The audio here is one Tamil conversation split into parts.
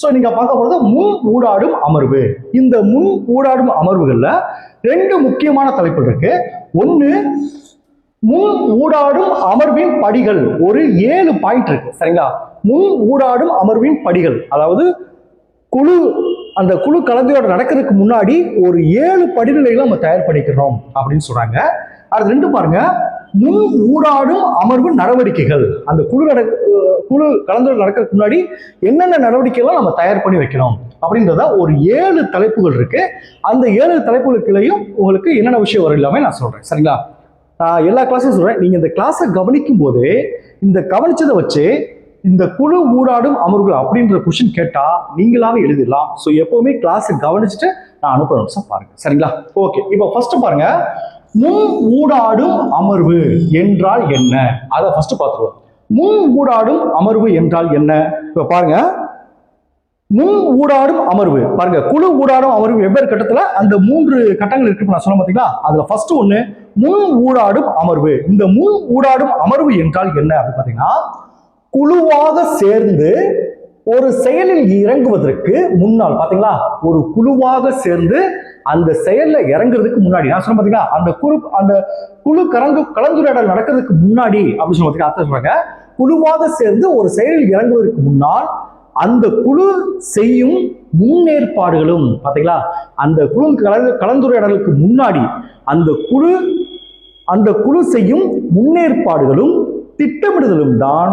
ஸோ நீங்க பார்க்க போறது முன் ஊடாடும் அமர்வு. இந்த முன் ஊடாடும் அமர்வுகள்ல ரெண்டு முக்கியமான தலைப்புகள் இருக்கு. ஒன்னு முன் ஊடாடும் அமர்வின் படிகள். ஒரு 7 பாயிண்ட் இருக்கு, சரிங்களா? முன் ஊடாடும் அமர்வின் படிகள், அதாவது அந்த குழு கலந்துரையாடல் நடக்கிறதுக்கு முன்னாடி ஒரு 7 படிநிலைகளை நம்ம தயார் பண்ணிக்கிறோம் அப்படின்னு சொல்றாங்க. அது ரெண்டு பாருங்க, முன் ஊடாடும் அமர்வு நடவடிக்கைகள். அந்த குழு கலந்துரையாடல் நடக்கிறதுக்கு முன்னாடி என்னென்ன நடவடிக்கைகள் நம்ம தயார் பண்ணி வைக்கணும் அப்படின்றத ஒரு 7 தலைப்புகள் இருக்கு. அந்த 7 தலைப்புகளுக்குள்ளேயும் உங்களுக்கு என்னென்ன விஷயம் வரும் எல்லாமே நான் சொல்றேன், சரிங்களா? எல்லா கிளாஸும் சொல்றேன். நீங்க இந்த கிளாஸை கவனிக்கும் போது இந்த கவனிச்சதை வச்சு இந்த குழு ஊடாடும் அமர்வுகள் அப்படின்ற கொஸ்டின் கேட்டா நீங்களாவே எழுதிடலாம். ஸோ எப்பவுமே கிளாஸை கவனிச்சுட்டு நான் அனுப்புற நிமிஷம் பாருங்க, சரிங்களா? ஓகே, இப்போ ஃபர்ஸ்ட் பாருங்க, முன் ஊடாடும் அமர்வு என்றால் என்ன, அதை ஃபர்ஸ்ட் பார்த்துருவோம். முன் ஊடாடும் அமர்வு என்றால் என்ன? இப்போ பாருங்க, முன் ஊடாடும் அமர்வு பாருங்க, குழு ஊடாடும் அமர்வு வெவ்வேறு கட்டத்துல அந்த 3 கட்டங்கள் இருக்கு நான் சொல்ல பார்த்தீங்களா? அதுல ஃபர்ஸ்ட் ஒண்ணு முன் ஊடாடும் அமர்வு. இந்த முன் ஊடாடும் அமர்வு என்றால் என்ன அப்படின்னு பாத்தீங்கன்னா, குழுவாக சேர்ந்து ஒரு செயலில் இறங்குவதற்கு முன்னால், பாத்தீங்களா, ஒரு குழுவாக சேர்ந்து அந்த செயல்ல இறங்குறதுக்கு முன்னாடி நான் சொல்ல பாத்தீங்களா, அந்த குழு கலந்துரையாடல் நடக்கிறதுக்கு முன்னாடி அப்படின்னு சொல்ல பாத்தீங்கன்னா அர்த்தம் சொல்றாங்க. குழுவாக சேர்ந்து ஒரு செயலில் இறங்குவதற்கு முன்னால் அந்த குழு செய்யும் முன்னேற்பாடுகளும், பாத்தீங்களா, அந்த குழு கலந்துரையாடலுக்கு முன்னாடி அந்த குழு செய்யும் முன்னேற்பாடுகளும் திட்டமிடுதலும் தான்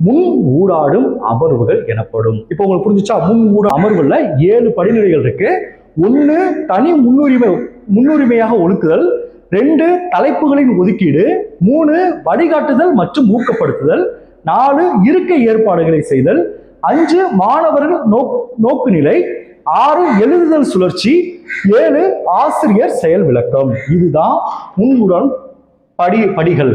முன் ஊடாடும் அமர்வுகள் எனப்படும். இப்போ உங்களுக்கு புரிஞ்சுச்சா? முன் ஊடாடும் அமர்வுல 7 படிநிலைகள் இருக்கு. 1 தனி முன்னுரிமையாக ஒழுக்குதல், 2 தலைப்புகளின் ஒதுக்கீடு, 3 வழிகாட்டுதல் மற்றும் ஊக்கப்படுத்துதல், 4 இருக்கை ஏற்பாடுகளை செய்தல், 5 மாணவர்கள் நோக்குநிலை, 6 எழுதுதல் சுழற்சி, 7 ஆசிரியர் செயல் விளக்கம். இதுதான் முன் ஊடாடும் படிகள்.